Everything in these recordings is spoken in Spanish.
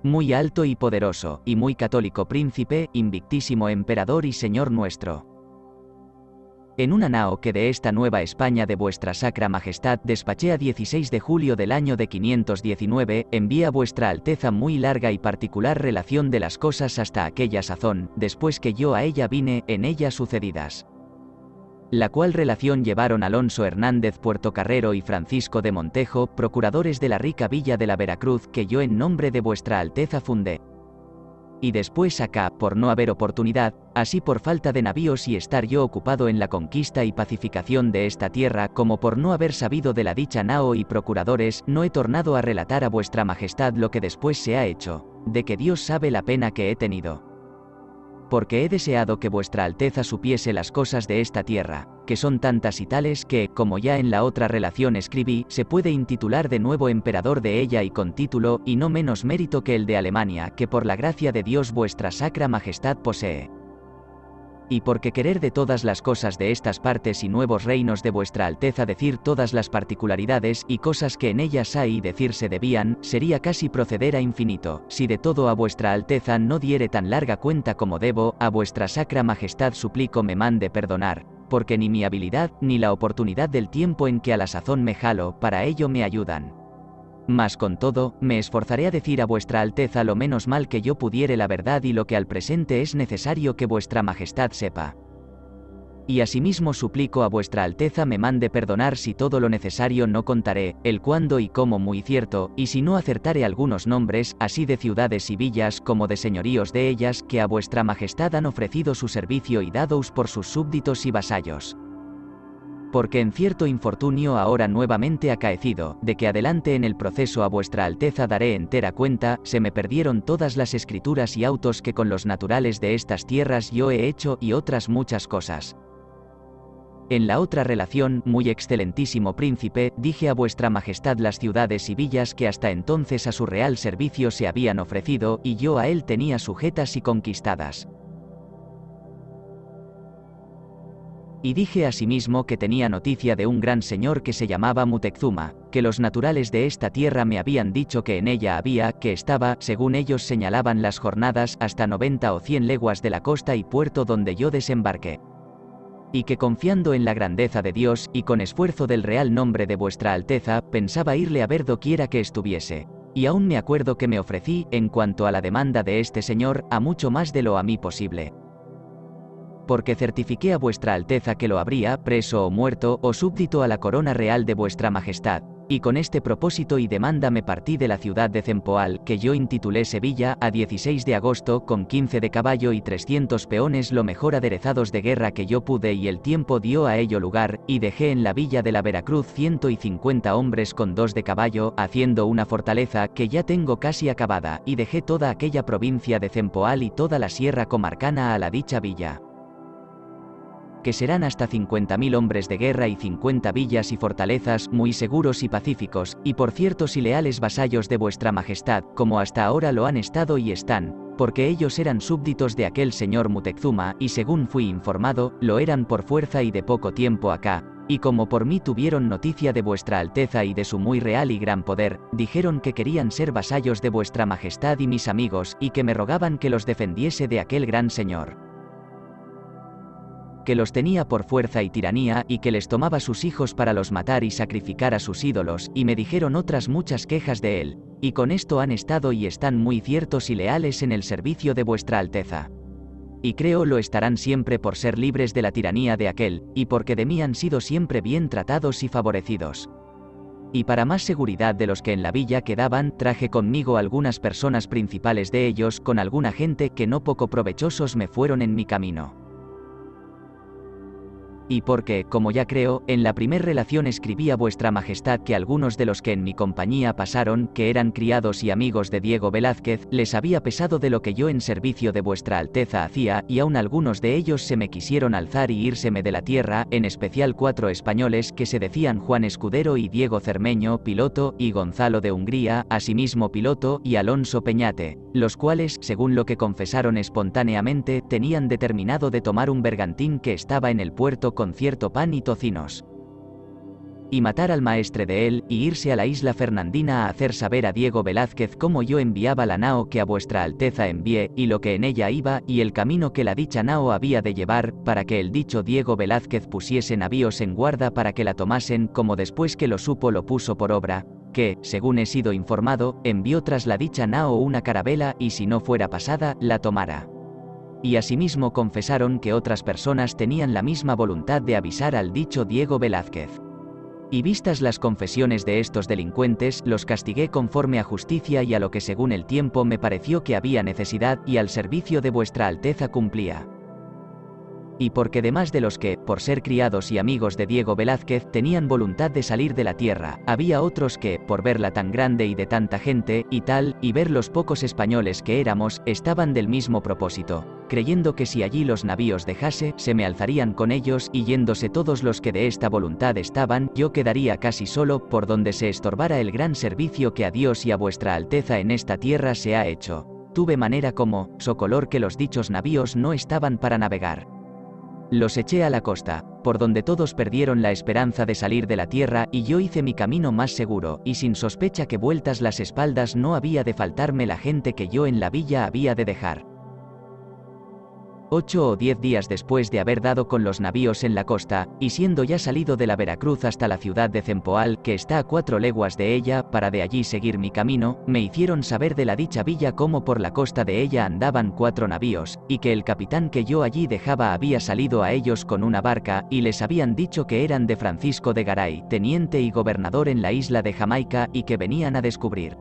muy alto y poderoso, y muy católico príncipe, invictísimo emperador y señor nuestro. En una nao que de esta Nueva España de vuestra Sacra Majestad despaché a 16 de julio del año de 519, envía a vuestra Alteza muy larga y particular relación de las cosas hasta aquella sazón, después que yo a ella vine, en ella sucedidas. La cual relación llevaron Alonso Hernández Puertocarrero y Francisco de Montejo, procuradores de la rica villa de la Veracruz que yo en nombre de vuestra Alteza fundé. Y después acá, por no haber oportunidad, así por falta de navíos y estar yo ocupado en la conquista y pacificación de esta tierra, como por no haber sabido de la dicha nao y procuradores, no he tornado a relatar a vuestra majestad lo que después se ha hecho, de que Dios sabe la pena que he tenido. Porque he deseado que vuestra Alteza supiese las cosas de esta tierra, que son tantas y tales que, como ya en la otra relación escribí, se puede intitular de nuevo emperador de ella y con título, y no menos mérito que el de Alemania, que por la gracia de Dios vuestra Sacra Majestad posee. Y porque querer de todas las cosas de estas partes y nuevos reinos de vuestra Alteza decir todas las particularidades y cosas que en ellas hay y decirse debían, sería casi proceder a infinito, si de todo a vuestra Alteza no diere tan larga cuenta como debo, a vuestra Sacra Majestad suplico me mande perdonar, porque ni mi habilidad, ni la oportunidad del tiempo en que a la sazón me jalo, para ello me ayudan. Mas con todo, me esforzaré a decir a vuestra Alteza lo menos mal que yo pudiere la verdad y lo que al presente es necesario que vuestra Majestad sepa. Y asimismo suplico a vuestra Alteza me mande perdonar si todo lo necesario no contaré, el cuándo y cómo muy cierto, y si no acertare algunos nombres, así de ciudades y villas como de señoríos de ellas, que a vuestra Majestad han ofrecido su servicio y dados por sus súbditos y vasallos. Porque en cierto infortunio ahora nuevamente acaecido, de que adelante en el proceso a vuestra Alteza daré entera cuenta, se me perdieron todas las escrituras y autos que con los naturales de estas tierras yo he hecho y otras muchas cosas. En la otra relación, muy excelentísimo príncipe, dije a vuestra Majestad las ciudades y villas que hasta entonces a su real servicio se habían ofrecido, y yo a él tenía sujetas y conquistadas. Y dije asimismo que tenía noticia de un gran señor que se llamaba Muteczuma, que los naturales de esta tierra me habían dicho que en ella había, que estaba, según ellos señalaban las jornadas, hasta 90 o 100 leguas de la costa y puerto donde yo desembarqué. Y que confiando en la grandeza de Dios, y con esfuerzo del real nombre de vuestra Alteza, pensaba irle a ver doquiera que estuviese. Y aún me acuerdo que me ofrecí, en cuanto a la demanda de este señor, a mucho más de lo a mí posible. Porque certifiqué a vuestra Alteza que lo habría, preso o muerto, o súbdito a la corona real de vuestra Majestad, y con este propósito y demanda me partí de la ciudad de Cempoal, que yo intitulé Sevilla, a 16 de agosto, con 15 de caballo y 300 peones lo mejor aderezados de guerra que yo pude y el tiempo dio a ello lugar, y dejé en la villa de la Veracruz 150 hombres con 2 de caballo, haciendo una fortaleza que ya tengo casi acabada, y dejé toda aquella provincia de Cempoal y toda la sierra comarcana a la dicha villa. Que serán hasta 50.000 hombres de guerra y 50 villas y fortalezas muy seguros y pacíficos, y por ciertos y leales vasallos de vuestra Majestad, como hasta ahora lo han estado y están, porque ellos eran súbditos de aquel señor Muteczuma, y según fui informado, lo eran por fuerza y de poco tiempo acá, y como por mí tuvieron noticia de vuestra Alteza y de su muy real y gran poder, dijeron que querían ser vasallos de vuestra Majestad y mis amigos, y que me rogaban que los defendiese de aquel gran señor. Que los tenía por fuerza y tiranía, y que les tomaba sus hijos para los matar y sacrificar a sus ídolos, y me dijeron otras muchas quejas de él, y con esto han estado y están muy ciertos y leales en el servicio de vuestra Alteza. Y creo lo estarán siempre por ser libres de la tiranía de aquel, y porque de mí han sido siempre bien tratados y favorecidos. Y para más seguridad de los que en la villa quedaban, traje conmigo algunas personas principales de ellos, con alguna gente que no poco provechosos me fueron en mi camino. Y porque, como ya creo, en la primer relación escribí a vuestra Majestad que algunos de los que en mi compañía pasaron, que eran criados y amigos de Diego Velázquez, les había pesado de lo que yo en servicio de vuestra Alteza hacía, y aun algunos de ellos se me quisieron alzar y írseme de la tierra, en especial 4 españoles que se decían Juan Escudero y Diego Cermeño, piloto, y Gonzalo de Hungría, asimismo piloto, y Alonso Peñate, los cuales, según lo que confesaron espontáneamente, tenían determinado de tomar un bergantín que estaba en el puerto con cierto pan y tocinos. y matar al maestre de él, y irse a la isla Fernandina a hacer saber a Diego Velázquez cómo yo enviaba la nao que a vuestra alteza envié, y lo que en ella iba, y el camino que la dicha nao había de llevar, para que el dicho Diego Velázquez pusiese navíos en guarda para que la tomasen, como después que lo supo lo puso por obra, que, según he sido informado, envió tras la dicha nao una carabela, y si no fuera pasada, la tomara. Y asimismo confesaron que otras personas tenían la misma voluntad de avisar al dicho Diego Velázquez. Y vistas las confesiones de estos delincuentes, los castigué conforme a justicia y a lo que según el tiempo me pareció que había necesidad, y al servicio de vuestra alteza cumplía. Y porque demás de los que, por ser criados y amigos de Diego Velázquez, tenían voluntad de salir de la tierra, había otros que, por verla tan grande y de tanta gente, y tal, y ver los pocos españoles que éramos, estaban del mismo propósito, creyendo que si allí los navíos dejase, se me alzarían con ellos, y yéndose todos los que de esta voluntad estaban, yo quedaría casi solo, por donde se estorbara el gran servicio que a Dios y a vuestra alteza en esta tierra se ha hecho. Tuve manera como, socolor que los dichos navíos no estaban para navegar. Los eché a la costa, por donde todos perdieron la esperanza de salir de la tierra, y yo hice mi camino más seguro, y sin sospecha que vueltas las espaldas no había de faltarme la gente que yo en la villa había de dejar. 8 o 10 días después de haber dado con los navíos en la costa, y siendo ya salido de la Veracruz hasta la ciudad de Cempoal, que está a 4 leguas de ella, para de allí seguir mi camino, me hicieron saber de la dicha villa cómo por la costa de ella andaban 4 navíos, y que el capitán que yo allí dejaba había salido a ellos con una barca, y les habían dicho que eran de Francisco de Garay, teniente y gobernador en la isla de Jamaica, y que venían a descubrir.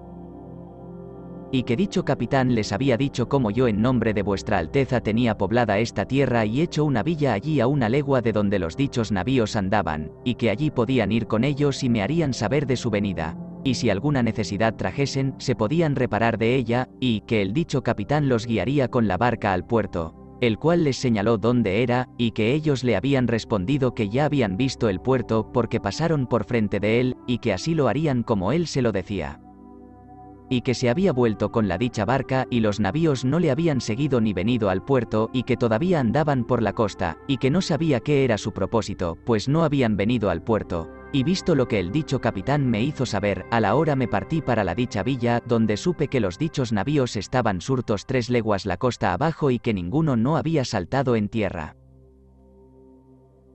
Y que dicho capitán les había dicho cómo yo en nombre de vuestra alteza tenía poblada esta tierra y hecho una villa allí a 1 legua de donde los dichos navíos andaban, y que allí podían ir con ellos y me harían saber de su venida, y si alguna necesidad trajesen, se podían reparar de ella, y que el dicho capitán los guiaría con la barca al puerto, el cual les señaló dónde era, y que ellos le habían respondido que ya habían visto el puerto porque pasaron por frente de él, y que así lo harían como él se lo decía. Y que se había vuelto con la dicha barca, y los navíos no le habían seguido ni venido al puerto, y que todavía andaban por la costa, y que no sabía qué era su propósito, pues no habían venido al puerto. Y visto lo que el dicho capitán me hizo saber, a la hora me partí para la dicha villa, donde supe que los dichos navíos estaban surtos 3 leguas la costa abajo y que ninguno no había saltado en tierra.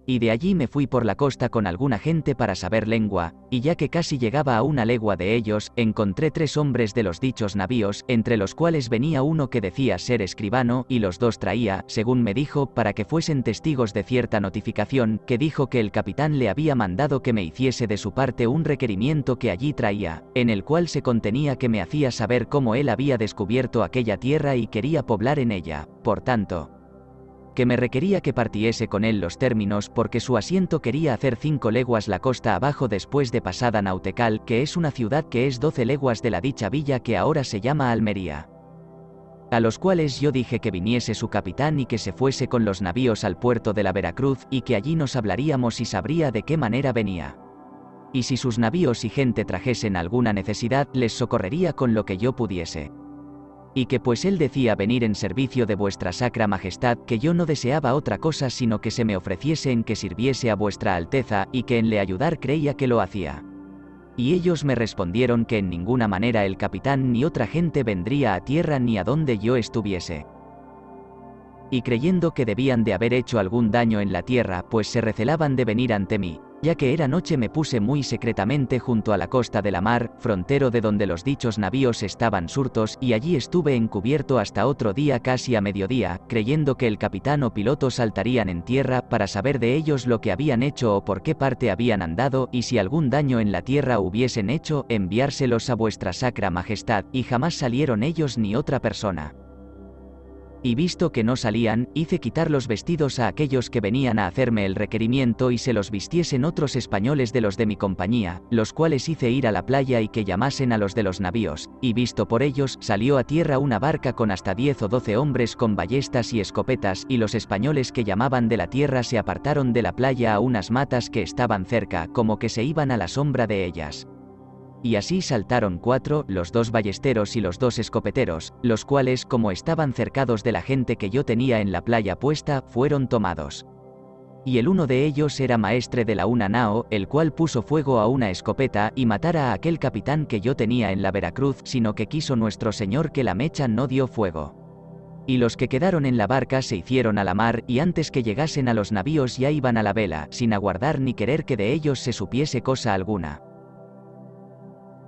Y de allí me fui por la costa con alguna gente para saber lengua, y ya que casi llegaba a 1 legua de ellos, encontré 3 hombres de los dichos navíos, entre los cuales venía uno que decía ser escribano, y los 2 traía, según me dijo, para que fuesen testigos de cierta notificación, que dijo que el capitán le había mandado que me hiciese de su parte un requerimiento que allí traía, en el cual se contenía que me hacía saber cómo él había descubierto aquella tierra y quería poblar en ella, por tanto, que me requería que partiese con él los términos porque su asiento quería hacer 5 leguas la costa abajo después de pasada Nautecal, que es una ciudad que es 12 leguas de la dicha villa que ahora se llama Almería. A los cuales yo dije que viniese su capitán y que se fuese con los navíos al puerto de la Veracruz, y que allí nos hablaríamos y sabría de qué manera venía. Y si sus navíos y gente trajesen alguna necesidad, les socorrería con lo que yo pudiese. Y que pues él decía venir en servicio de vuestra sacra majestad, que yo no deseaba otra cosa sino que se me ofreciese en que sirviese a vuestra alteza, y que en le ayudar creía que lo hacía. Y ellos me respondieron que en ninguna manera el capitán ni otra gente vendría a tierra ni a donde yo estuviese. Y creyendo que debían de haber hecho algún daño en la tierra, pues se recelaban de venir ante mí, ya que era noche me puse muy secretamente junto a la costa de la mar, frontero de donde los dichos navíos estaban surtos, y allí estuve encubierto hasta otro día casi a mediodía, creyendo que el capitán o piloto saltarían en tierra, para saber de ellos lo que habían hecho o por qué parte habían andado, y si algún daño en la tierra hubiesen hecho, enviárselos a vuestra sacra majestad, y jamás salieron ellos ni otra persona. Y visto que no salían, hice quitar los vestidos a aquellos que venían a hacerme el requerimiento y se los vistiesen otros españoles de los de mi compañía, los cuales hice ir a la playa y que llamasen a los de los navíos, y visto por ellos, salió a tierra una barca con hasta 10 o 12 hombres con ballestas y escopetas, y los españoles que llamaban de la tierra se apartaron de la playa a unas matas que estaban cerca, como que se iban a la sombra de ellas. Y así saltaron 4, los 2 ballesteros y los 2 escopeteros, los cuales, como estaban cercados de la gente que yo tenía en la playa puesta, fueron tomados. Y el uno de ellos era maestre de la una nao, el cual puso fuego a una escopeta y matara a aquel capitán que yo tenía en la Veracruz, sino que quiso nuestro Señor que la mecha no dio fuego. Y los que quedaron en la barca se hicieron a la mar, y antes que llegasen a los navíos ya iban a la vela, sin aguardar ni querer que de ellos se supiese cosa alguna.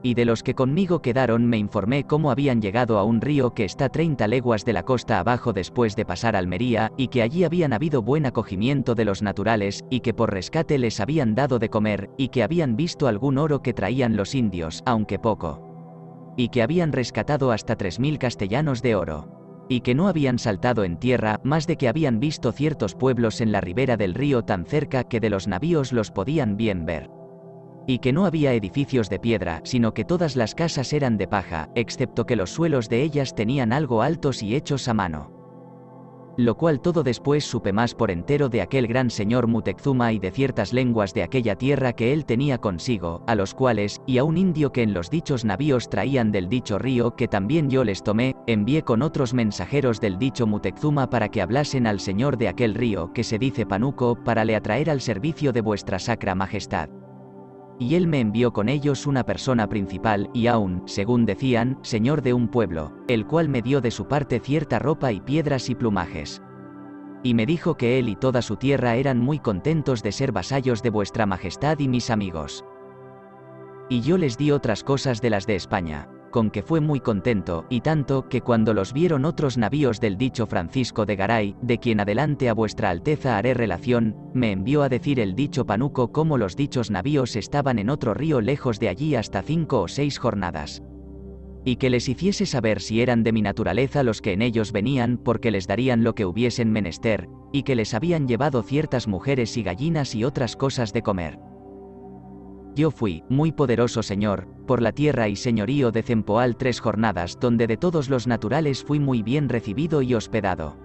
Y de los que conmigo quedaron me informé cómo habían llegado a un río que está 30 leguas de la costa abajo después de pasar Almería, y que allí habían habido buen acogimiento de los naturales, y que por rescate les habían dado de comer, y que habían visto algún oro que traían los indios, aunque poco. Y que habían rescatado hasta 3000 castellanos de oro. Y que no habían saltado en tierra, más de que habían visto ciertos pueblos en la ribera del río tan cerca que de los navíos los podían bien ver. Y que no había edificios de piedra, sino que todas las casas eran de paja, excepto que los suelos de ellas tenían algo altos y hechos a mano. Lo cual todo después supe más por entero de aquel gran señor Muteczuma y de ciertas lenguas de aquella tierra que él tenía consigo, a los cuales, y a un indio que en los dichos navíos traían del dicho río que también yo les tomé, envié con otros mensajeros del dicho Muteczuma para que hablasen al señor de aquel río que se dice Panuco, para le atraer al servicio de vuestra sacra majestad. Y él me envió con ellos una persona principal, y aún, según decían, señor de un pueblo, el cual me dio de su parte cierta ropa y piedras y plumajes. Y me dijo que él y toda su tierra eran muy contentos de ser vasallos de vuestra majestad y mis amigos. Y yo les di otras cosas de las de España, con que fue muy contento, y tanto, que cuando los vieron otros navíos del dicho Francisco de Garay, de quien adelante a vuestra alteza haré relación, me envió a decir el dicho Panuco cómo los dichos navíos estaban en otro río lejos de allí hasta 5 o 6 jornadas. Y que les hiciese saber si eran de mi naturaleza los que en ellos venían, porque les darían lo que hubiesen menester, y que les habían llevado ciertas mujeres y gallinas y otras cosas de comer. Yo fui, muy poderoso señor, por la tierra y señorío de Cempoal 3 jornadas, donde de todos los naturales fui muy bien recibido y hospedado.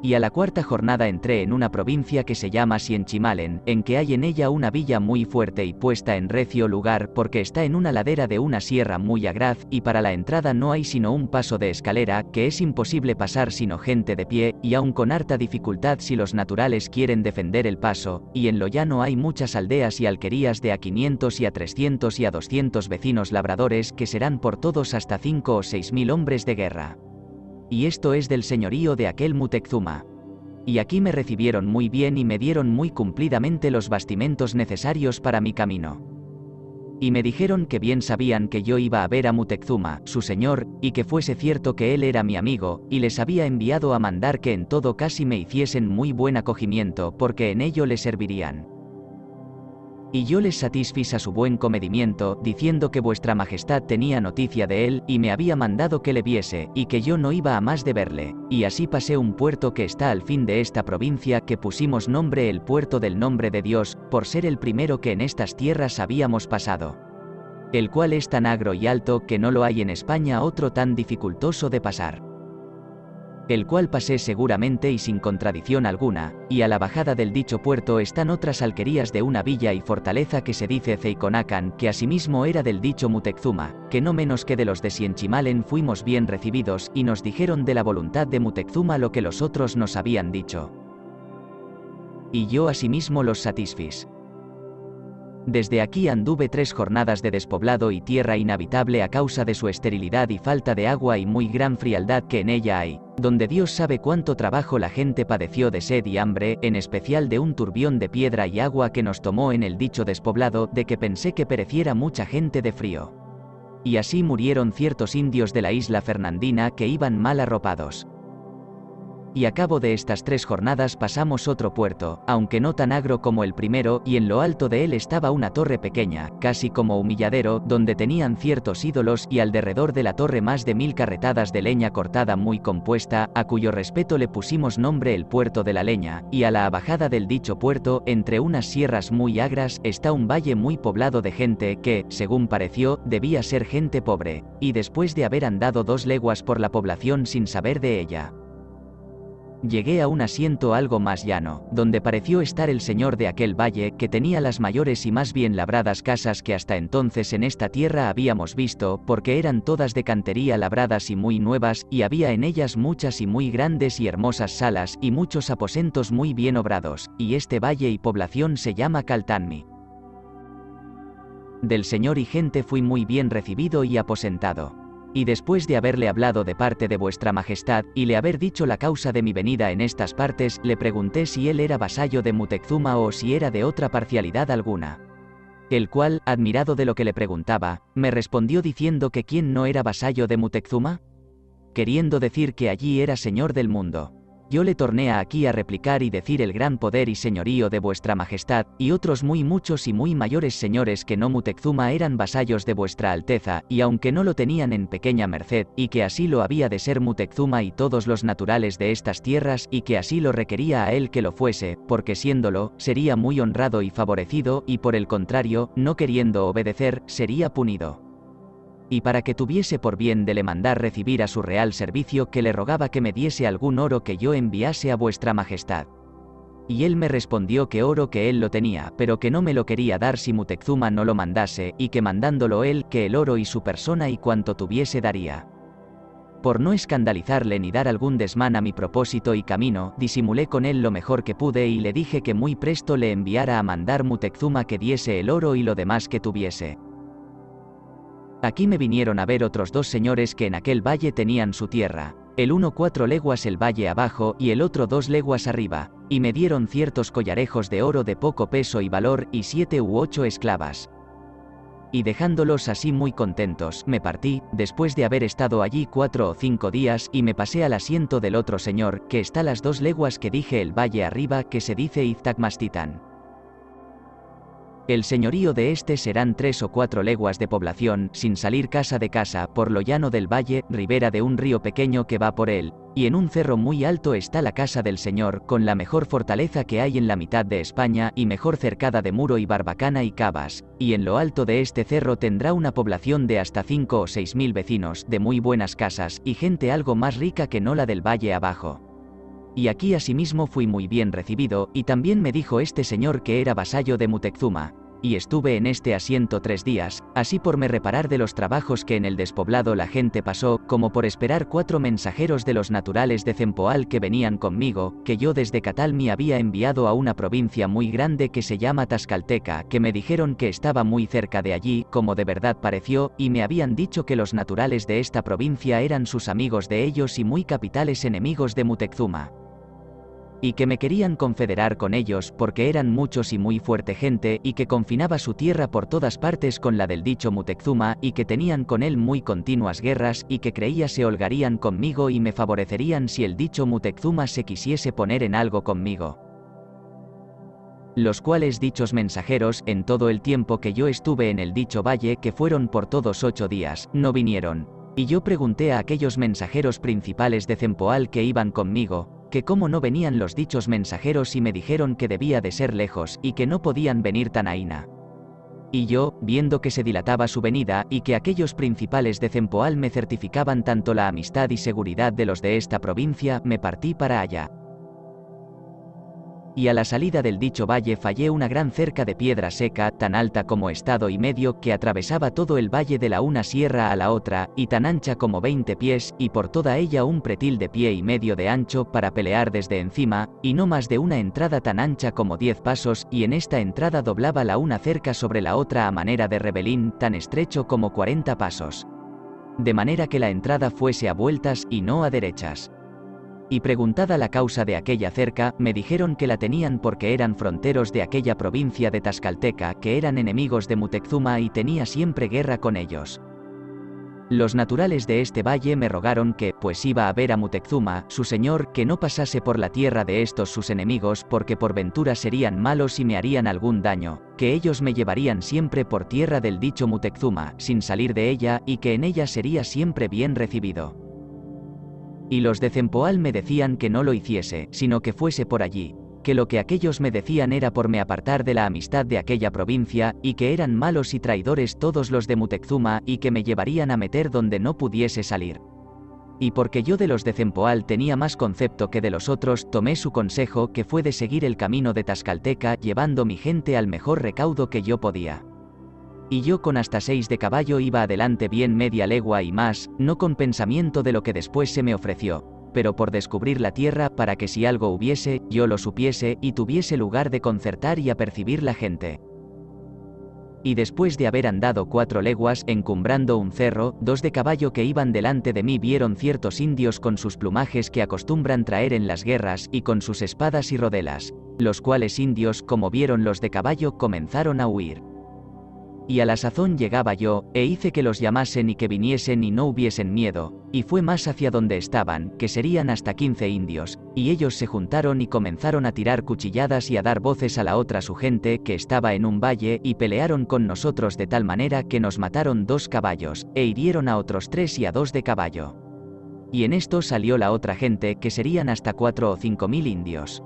Y a la 4ª jornada entré en una provincia que se llama Sienchimalen, en que hay en ella una villa muy fuerte y puesta en recio lugar, porque está en una ladera de una sierra muy agraz, y para la entrada no hay sino un paso de escalera, que es imposible pasar sino gente de pie, y aun con harta dificultad si los naturales quieren defender el paso, y en lo llano hay muchas aldeas y alquerías de a 500 y a 300 y a 200 vecinos labradores que serán por todos hasta 5 o 6 mil hombres de guerra. Y esto es del señorío de aquel Muteczuma. Y aquí me recibieron muy bien y me dieron muy cumplidamente los bastimentos necesarios para mi camino. Y me dijeron que bien sabían que yo iba a ver a Muteczuma, su señor, y que fuese cierto que él era mi amigo, y les había enviado a mandar que en todo casi me hiciesen muy buen acogimiento, porque en ello le servirían. Y yo les satisfiz a su buen comedimiento, diciendo que vuestra majestad tenía noticia de él, y me había mandado que le viese, y que yo no iba a más de verle, y así pasé un puerto que está al fin de esta provincia, que pusimos nombre el puerto del nombre de Dios, por ser el primero que en estas tierras habíamos pasado. El cual es tan agro y alto que no lo hay en España otro tan dificultoso de pasar. El cual pasé seguramente y sin contradicción alguna, y a la bajada del dicho puerto están otras alquerías de una villa y fortaleza que se dice Ceiconacan, que asimismo era del dicho Muteczuma, que no menos que de los de Sienchimalen fuimos bien recibidos, y nos dijeron de la voluntad de Muteczuma lo que los otros nos habían dicho. Y yo asimismo los satisfiz. Desde aquí anduve 3 jornadas de despoblado y tierra inhabitable a causa de su esterilidad y falta de agua y muy gran frialdad que en ella hay, donde Dios sabe cuánto trabajo la gente padeció de sed y hambre, en especial de un turbión de piedra y agua que nos tomó en el dicho despoblado, de que pensé que pereciera mucha gente de frío. Y así murieron ciertos indios de la isla Fernandina que iban mal arropados. Y a cabo de estas 3 jornadas pasamos otro puerto, aunque no tan agro como el primero, y en lo alto de él estaba una torre pequeña, casi como humilladero, donde tenían ciertos ídolos, y alrededor de la torre más de 1000 carretadas de leña cortada muy compuesta, a cuyo respeto le pusimos nombre el puerto de la leña, y a la abajada del dicho puerto, entre unas sierras muy agras, está un valle muy poblado de gente que, según pareció, debía ser gente pobre, y después de haber andado 2 leguas por la población sin saber de ella. Llegué a un asiento algo más llano, donde pareció estar el señor de aquel valle, que tenía las mayores y más bien labradas casas que hasta entonces en esta tierra habíamos visto, porque eran todas de cantería labradas y muy nuevas, y había en ellas muchas y muy grandes y hermosas salas, y muchos aposentos muy bien obrados, y este valle y población se llama Caltanmi. Del señor y gente fui muy bien recibido y aposentado. Y después de haberle hablado de parte de vuestra majestad, y le haber dicho la causa de mi venida en estas partes, le pregunté si él era vasallo de Muteczuma o si era de otra parcialidad alguna. El cual, admirado de lo que le preguntaba, me respondió diciendo que quién no era vasallo de Muteczuma, queriendo decir que allí era señor del mundo. Yo le torné aquí a replicar y decir el gran poder y señorío de vuestra majestad, y otros muy muchos y muy mayores señores que no Muteczuma eran vasallos de vuestra alteza, y aunque no lo tenían en pequeña merced, y que así lo había de ser Muteczuma y todos los naturales de estas tierras, y que así lo requería a él que lo fuese, porque siéndolo, sería muy honrado y favorecido, y por el contrario, no queriendo obedecer, sería punido. Y para que tuviese por bien de le mandar recibir a su real servicio, que le rogaba que me diese algún oro que yo enviase a vuestra majestad. Y él me respondió que oro que él lo tenía, pero que no me lo quería dar si Muteczuma no lo mandase, y que mandándolo él, que el oro y su persona y cuanto tuviese daría. Por no escandalizarle ni dar algún desmán a mi propósito y camino, disimulé con él lo mejor que pude y le dije que muy presto le enviara a mandar Muteczuma que diese el oro y lo demás que tuviese. Aquí me vinieron a ver otros dos señores que en aquel valle tenían su tierra, el uno 4 leguas el valle abajo y el otro 2 leguas arriba, y me dieron ciertos collarejos de oro de poco peso y valor y 7 u 8 esclavas. Y dejándolos así muy contentos, me partí, después de haber estado allí 4 o 5 días, y me pasé al asiento del otro señor, que está las 2 leguas que dije el valle arriba, que se dice Iztacmastitán. El señorío de este serán 3 o 4 leguas de población, sin salir casa de casa, por lo llano del valle, ribera de un río pequeño que va por él, y en un cerro muy alto está la casa del señor, con la mejor fortaleza que hay en la mitad de España, y mejor cercada de muro y barbacana y cavas, y en lo alto de este cerro tendrá una población de hasta 5 o 6 mil vecinos, de muy buenas casas, y gente algo más rica que no la del valle abajo. Y aquí asimismo fui muy bien recibido, y también me dijo este señor que era vasallo de Muteczuma, y estuve en este asiento 3 días, así por me reparar de los trabajos que en el despoblado la gente pasó, como por esperar 4 mensajeros de los naturales de Cempoal que venían conmigo, que yo desde Catalmi había enviado a una provincia muy grande que se llama Tascalteca, que me dijeron que estaba muy cerca de allí, como de verdad pareció, y me habían dicho que los naturales de esta provincia eran sus amigos de ellos y muy capitales enemigos de Muteczuma. Y que me querían confederar con ellos porque eran muchos y muy fuerte gente, y que confinaba su tierra por todas partes con la del dicho Muteczuma, y que tenían con él muy continuas guerras, y que creía se holgarían conmigo y me favorecerían si el dicho Muteczuma se quisiese poner en algo conmigo. Los cuales dichos mensajeros, en todo el tiempo que yo estuve en el dicho valle, que fueron por todos 8 días, no vinieron. Y yo pregunté a aquellos mensajeros principales de Cempoal que iban conmigo, que cómo no venían los dichos mensajeros, y me dijeron que debía de ser lejos, y que no podían venir tan aína. Y yo, viendo que se dilataba su venida, y que aquellos principales de Cempoal me certificaban tanto la amistad y seguridad de los de esta provincia, me partí para allá. Y a la salida del dicho valle fallé una gran cerca de piedra seca, tan alta como estado y medio, que atravesaba todo el valle de la una sierra a la otra, y tan ancha como 20 pies, y por toda ella un pretil de pie y medio de ancho para pelear desde encima, y no más de una entrada tan ancha como 10 pasos, y en esta entrada doblaba la una cerca sobre la otra a manera de rebelín, tan estrecho como 40 pasos. De manera que la entrada fuese a vueltas y no a derechas. Y preguntada la causa de aquella cerca, me dijeron que la tenían porque eran fronteros de aquella provincia de Tascalteca, que eran enemigos de Muteczuma y tenía siempre guerra con ellos. Los naturales de este valle me rogaron que, pues iba a ver a Muteczuma, su señor, que no pasase por la tierra de estos sus enemigos, porque por ventura serían malos y me harían algún daño, que ellos me llevarían siempre por tierra del dicho Muteczuma, sin salir de ella, y que en ella sería siempre bien recibido. Y los de Cempoal me decían que no lo hiciese, sino que fuese por allí, que lo que aquellos me decían era por me apartar de la amistad de aquella provincia, y que eran malos y traidores todos los de Muteczuma, y que me llevarían a meter donde no pudiese salir. Y porque yo de los de Cempoal tenía más concepto que de los otros, tomé su consejo, que fue de seguir el camino de Tlaxcalteca, llevando mi gente al mejor recaudo que yo podía. Y yo con hasta 6 de caballo iba adelante bien media legua y más, no con pensamiento de lo que después se me ofreció, pero por descubrir la tierra, para que si algo hubiese, yo lo supiese, y tuviese lugar de concertar y apercibir la gente. Y después de haber andado 4 leguas, encumbrando un cerro, 2 de caballo que iban delante de mí vieron ciertos indios con sus plumajes que acostumbran traer en las guerras, y con sus espadas y rodelas, los cuales indios, como vieron los de caballo, comenzaron a huir. Y a la sazón llegaba yo, e hice que los llamasen y que viniesen y no hubiesen miedo, y fue más hacia donde estaban, que serían hasta 15 indios, y ellos se juntaron y comenzaron a tirar cuchilladas y a dar voces a la otra su gente que estaba en un valle, y pelearon con nosotros de tal manera que nos mataron 2 caballos, e hirieron a otros 3 y a 2 de caballo. Y en esto salió la otra gente, que serían hasta 4 o 5 mil indios.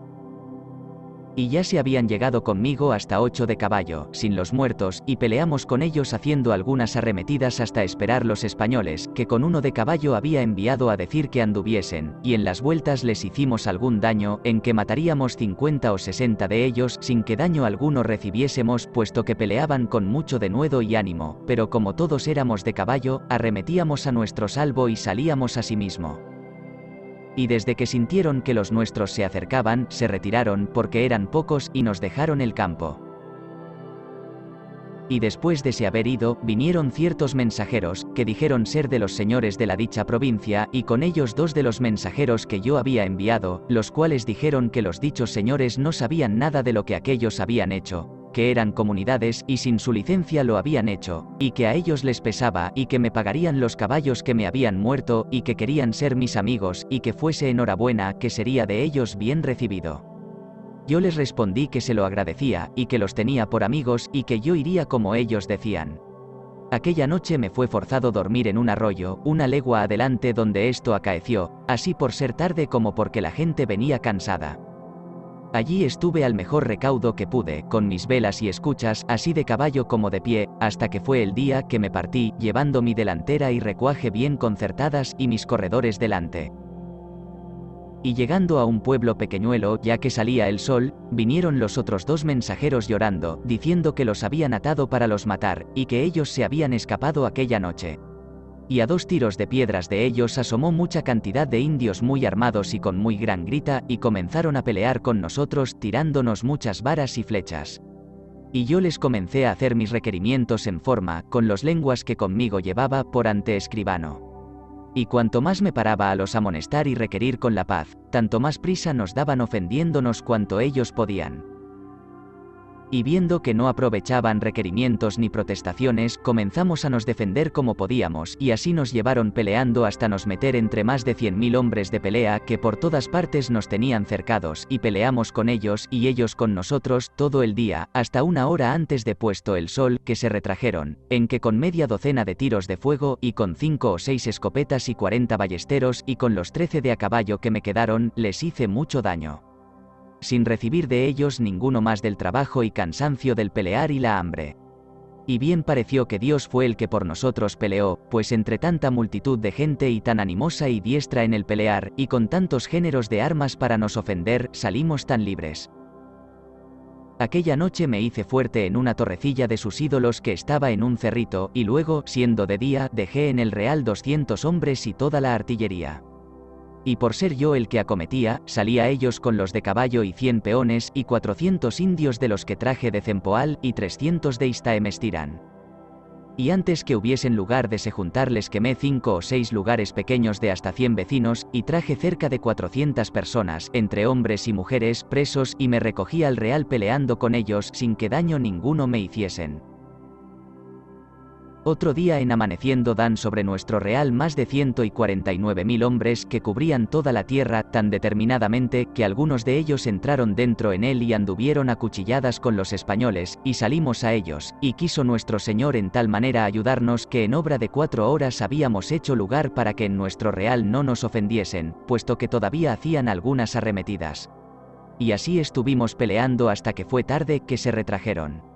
Y ya se habían llegado conmigo hasta 8 de caballo, sin los muertos, y peleamos con ellos haciendo algunas arremetidas hasta esperar los españoles, que con 1 de caballo había enviado a decir que anduviesen, y en las vueltas les hicimos algún daño, en que mataríamos 50 o 60 de ellos, sin que daño alguno recibiésemos, puesto que peleaban con mucho denuedo y ánimo, pero como todos éramos de caballo, arremetíamos a nuestro salvo y salíamos asimismo. Y desde que sintieron que los nuestros se acercaban, se retiraron porque eran pocos y nos dejaron el campo. Y después de se haber ido, vinieron ciertos mensajeros, que dijeron ser de los señores de la dicha provincia, y con ellos 2 de los mensajeros que yo había enviado, los cuales dijeron que los dichos señores no sabían nada de lo que aquellos habían hecho, que eran comunidades y sin su licencia lo habían hecho, y que a ellos les pesaba, y que me pagarían los caballos que me habían muerto, y que querían ser mis amigos, y que fuese enhorabuena, que sería de ellos bien recibido. Yo les respondí que se lo agradecía, y que los tenía por amigos, y que yo iría como ellos decían. Aquella noche me fue forzado dormir en un arroyo, 1 legua adelante donde esto acaeció, así por ser tarde como porque la gente venía cansada. Allí estuve al mejor recaudo que pude, con mis velas y escuchas, así de caballo como de pie, hasta que fue el día que me partí, llevando mi delantera y recuaje bien concertadas, y mis corredores delante. Y llegando a un pueblo pequeñuelo, ya que salía el sol, vinieron los otros 2 mensajeros llorando, diciendo que los habían atado para los matar, y que ellos se habían escapado aquella noche. Y a 2 tiros de piedras de ellos asomó mucha cantidad de indios muy armados y con muy gran grita, y comenzaron a pelear con nosotros tirándonos muchas varas y flechas. Y yo les comencé a hacer mis requerimientos en forma, con los lenguas que conmigo llevaba, por ante escribano. Y cuanto más me paraba a los amonestar y requerir con la paz, tanto más prisa nos daban ofendiéndonos cuanto ellos podían. Y viendo que no aprovechaban requerimientos ni protestaciones, comenzamos a nos defender como podíamos, y así nos llevaron peleando hasta nos meter entre más de 100.000 hombres de pelea que por todas partes nos tenían cercados, y peleamos con ellos y ellos con nosotros todo el día, hasta 1 hora antes de puesto el sol, que se retrajeron, en que con media docena de tiros de fuego, y con 5 o 6 escopetas y 40 ballesteros, y con los 13 de a caballo que me quedaron, les hice mucho daño, sin recibir de ellos ninguno más del trabajo y cansancio del pelear y la hambre. Y bien pareció que Dios fue el que por nosotros peleó, pues entre tanta multitud de gente y tan animosa y diestra en el pelear, y con tantos géneros de armas para nos ofender, salimos tan libres. Aquella noche me hice fuerte en una torrecilla de sus ídolos que estaba en un cerrito, y luego, siendo de día, dejé en el real 200 hombres y toda la artillería. Y por ser yo el que acometía, salí a ellos con los de caballo y 100 peones, y 400 indios de los que traje de Cempoal, y 300 de Iztaemestirán. Y antes que hubiesen lugar de se juntar les quemé 5 o 6 lugares pequeños de hasta 100 vecinos, y traje cerca de 400 personas, entre hombres y mujeres, presos, y me recogí al real peleando con ellos, sin que daño ninguno me hiciesen. Otro día en amaneciendo dan sobre nuestro real más de 149.000 hombres que cubrían toda la tierra tan determinadamente que algunos de ellos entraron dentro en él y anduvieron a cuchilladas con los españoles, y salimos a ellos, y quiso nuestro Señor en tal manera ayudarnos que en obra de 4 horas habíamos hecho lugar para que en nuestro real no nos ofendiesen, puesto que todavía hacían algunas arremetidas. Y así estuvimos peleando hasta que fue tarde que se retrajeron.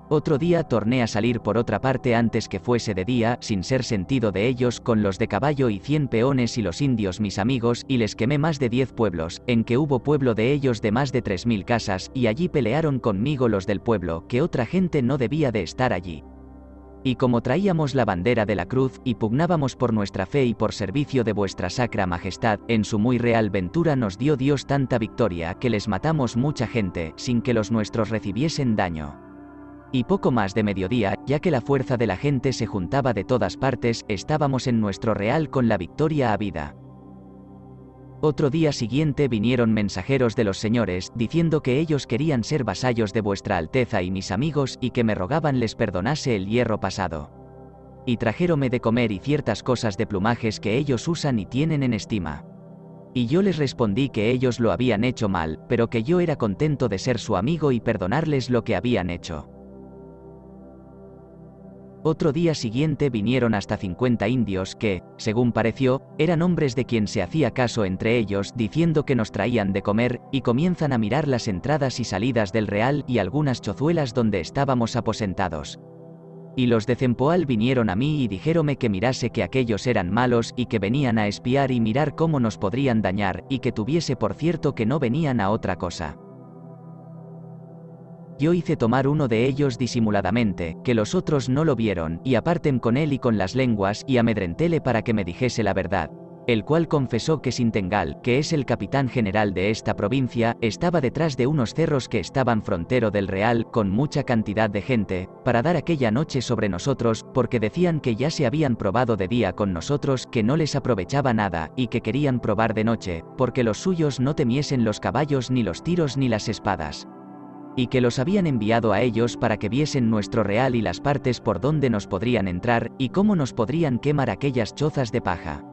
Otro día torné a salir por otra parte antes que fuese de día, sin ser sentido de ellos, con los de caballo y 100 peones y los indios mis amigos, y les quemé más de 10 pueblos, en que hubo pueblo de ellos de más de 3000 casas, y allí pelearon conmigo los del pueblo, que otra gente no debía de estar allí. Y como traíamos la bandera de la cruz, y pugnábamos por nuestra fe y por servicio de vuestra sacra majestad, en su muy real ventura nos dio Dios tanta victoria que les matamos mucha gente, sin que los nuestros recibiesen daño. Y poco más de mediodía, ya que la fuerza de la gente se juntaba de todas partes, estábamos en nuestro real con la victoria habida. Otro día siguiente vinieron mensajeros de los señores, diciendo que ellos querían ser vasallos de vuestra Alteza y mis amigos, y que me rogaban les perdonase el hierro pasado. Y trajéronme de comer y ciertas cosas de plumajes que ellos usan y tienen en estima. Y yo les respondí que ellos lo habían hecho mal, pero que yo era contento de ser su amigo y perdonarles lo que habían hecho. Otro día siguiente vinieron hasta 50 indios que, según pareció, eran hombres de quien se hacía caso entre ellos, diciendo que nos traían de comer, y comienzan a mirar las entradas y salidas del real y algunas chozuelas donde estábamos aposentados. Y los de Cempoal vinieron a mí y dijéronme que mirase que aquellos eran malos y que venían a espiar y mirar cómo nos podrían dañar, y que tuviese por cierto que no venían a otra cosa. Yo hice tomar uno de ellos disimuladamente, que los otros no lo vieron, y aparten con él y con las lenguas, y amedrentéle para que me dijese la verdad. El cual confesó que Sintengal, que es el capitán general de esta provincia, estaba detrás de unos cerros que estaban frontero del real, con mucha cantidad de gente, para dar aquella noche sobre nosotros, porque decían que ya se habían probado de día con nosotros, que no les aprovechaba nada, y que querían probar de noche, porque los suyos no temiesen los caballos ni los tiros ni las espadas. Y que los habían enviado a ellos para que viesen nuestro real y las partes por donde nos podrían entrar, y cómo nos podrían quemar aquellas chozas de paja.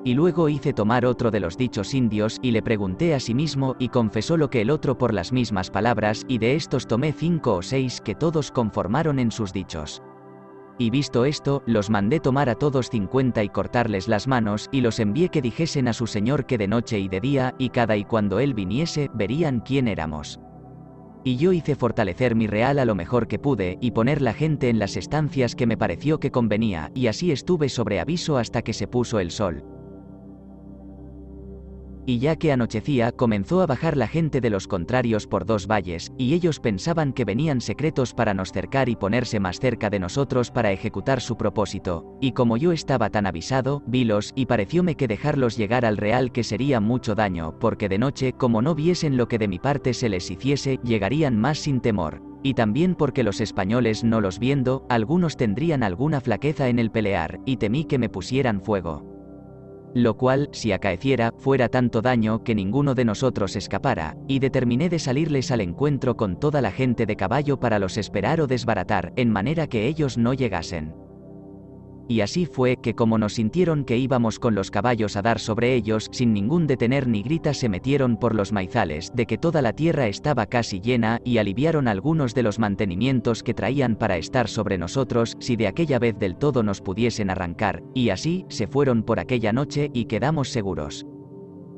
Y luego hice tomar otro de los dichos indios, y le pregunté a sí mismo, y confesó lo que el otro por las mismas palabras, y de estos tomé 5 o 6 que todos conformaron en sus dichos. Y visto esto, los mandé tomar a todos 50 y cortarles las manos, y los envié que dijesen a su señor que de noche y de día, y cada y cuando él viniese, verían quién éramos. Y yo hice fortalecer mi real a lo mejor que pude, y poner la gente en las estancias que me pareció que convenía, y así estuve sobre aviso hasta que se puso el sol. Y ya que anochecía, comenzó a bajar la gente de los contrarios por 2 valles, y ellos pensaban que venían secretos para nos cercar y ponerse más cerca de nosotros para ejecutar su propósito, y como yo estaba tan avisado, vilos, y parecióme que dejarlos llegar al real que sería mucho daño, porque de noche, como no viesen lo que de mi parte se les hiciese, llegarían más sin temor. Y también porque los españoles no los viendo, algunos tendrían alguna flaqueza en el pelear, y temí que me pusieran fuego. Lo cual, si acaeciera, fuera tanto daño que ninguno de nosotros escapara, y determiné de salirles al encuentro con toda la gente de caballo para los esperar o desbaratar, en manera que ellos no llegasen. Y así fue que como nos sintieron que íbamos con los caballos a dar sobre ellos, sin ningún detener ni grita se metieron por los maizales, de que toda la tierra estaba casi llena, y aliviaron algunos de los mantenimientos que traían para estar sobre nosotros, si de aquella vez del todo nos pudiesen arrancar, y así, se fueron por aquella noche, y quedamos seguros.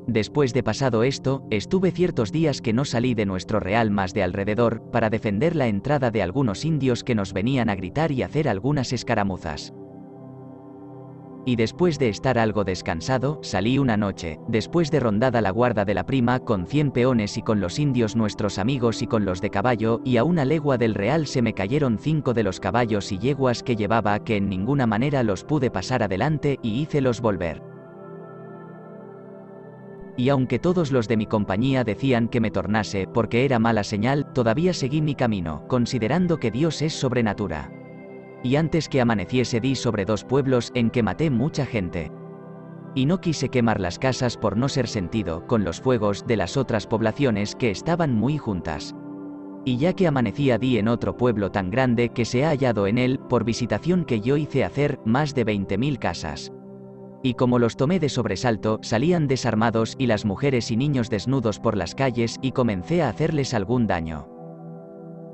Después de pasado esto, estuve ciertos días que no salí de nuestro real más de alrededor, para defender la entrada de algunos indios que nos venían a gritar y hacer algunas escaramuzas. Y después de estar algo descansado, salí una noche, después de rondada la guarda de la prima, con 100 peones y con los indios nuestros amigos y con los de caballo, y a una legua del real se me cayeron 5 de los caballos y yeguas que llevaba, que en ninguna manera los pude pasar adelante, y hícelos volver. Y aunque todos los de mi compañía decían que me tornase, porque era mala señal, todavía seguí mi camino, considerando que Dios es sobrenatura. Y antes que amaneciese di sobre 2 pueblos en que maté mucha gente. Y no quise quemar las casas por no ser sentido con los fuegos de las otras poblaciones que estaban muy juntas. Y ya que amanecía di en otro pueblo tan grande que se ha hallado en él, por visitación que yo hice hacer, más de 20.000 casas. Y como los tomé de sobresalto, salían desarmados y las mujeres y niños desnudos por las calles, y comencé a hacerles algún daño.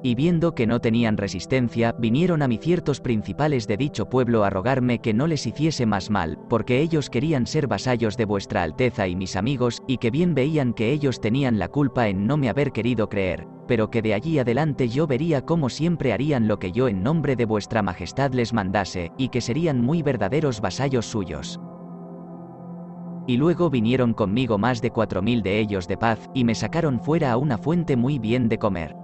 Y viendo que no tenían resistencia, vinieron a mí ciertos principales de dicho pueblo a rogarme que no les hiciese más mal, porque ellos querían ser vasallos de vuestra Alteza y mis amigos, y que bien veían que ellos tenían la culpa en no me haber querido creer, pero que de allí adelante yo vería cómo siempre harían lo que yo en nombre de vuestra Majestad les mandase, y que serían muy verdaderos vasallos suyos. Y luego vinieron conmigo más de 4000 de ellos de paz, y me sacaron fuera a una fuente muy bien de comer.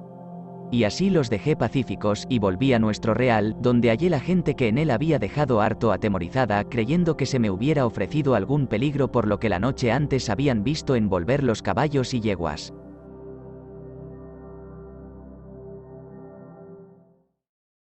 Y así los dejé pacíficos, y volví a nuestro real, donde hallé la gente que en él había dejado harto atemorizada, creyendo que se me hubiera ofrecido algún peligro por lo que la noche antes habían visto envolver los caballos y yeguas.